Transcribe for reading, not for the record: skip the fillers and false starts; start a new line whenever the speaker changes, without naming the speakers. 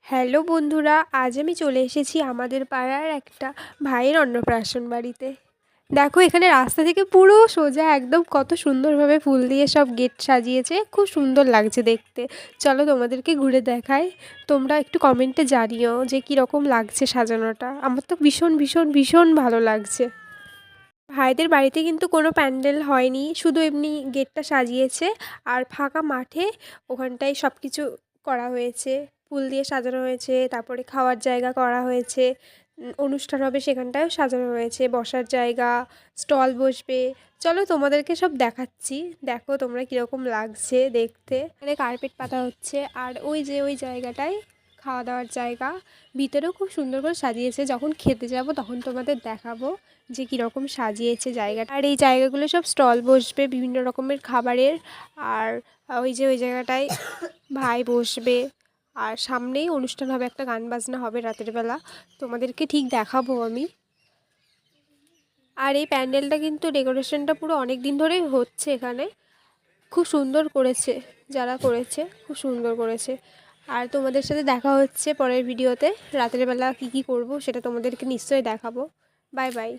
Hello বন্ধুরা, আজ আমি চলে এসেছি আমাদের পাড়ার একটা ভাইয়ের অন্নপ্রাশন বাড়িতে। দেখো এখানে রাস্তা থেকে পুরো সোজা একদম কত সুন্দরভাবে ফুল দিয়ে সব গেট সাজিয়েছে, খুব সুন্দর লাগছে দেখতে। চলো তোমাদেরকে ঘুরে দেখাই। তোমরা একটু কমেন্টে জানিও যে কীরকম লাগছে সাজানোটা। আমার তো ভীষণ ভীষণ ভীষণ ভালো লাগছে। ভাইদের বাড়িতে কিন্তু কোনো প্যান্ডেল হয়নি, শুধু এমনি গেটটা সাজিয়েছে আর ফাঁকা মাঠে ওখানটায় সব কিছু করা হয়েছে। ফুল দিয়ে সাজানো হয়েছে, তারপরে খাওয়ার জায়গা করা হয়েছে, অনুষ্ঠান হবে সেখানটায়ও সাজানো হয়েছে, বসার জায়গা, স্টল বসবে। চলো তোমাদেরকে সব দেখাচ্ছি, দেখো তোমরা কীরকম লাগছে দেখতে। এখানে কার্পেট পাতা হচ্ছে আর ওই যে ওই জায়গাটায় খাওয়া দাওয়ার জায়গা, ভিতরেও খুব সুন্দর করে সাজিয়েছে। যখন খেতে যাব তখন তোমাদের দেখাবো যে কীরকম সাজিয়েছে জায়গাটা। আর এই জায়গাগুলো সব স্টল বসবে বিভিন্ন রকমের খাবারের। আর ওই যে ওই জায়গাটায় ভাই বসবে, আর সামনেই অনুষ্ঠান হবে, একটা গান বাজনা হবে রাতের বেলা, তোমাদেরকে ঠিক দেখাবো আমি। আর এই প্যান্ডেলটা কিন্তু ডেকোরেশনটা পুরো অনেক দিন ধরেই হচ্ছে এখানে, খুব সুন্দর করেছে, যারা করেছে খুব সুন্দর করেছে। আর তোমাদের সাথে দেখা হচ্ছে পরের ভিডিওতে। রাতের বেলা কী কী করব সেটা তোমাদেরকে নিশ্চয়ই দেখাবো। Bye bye.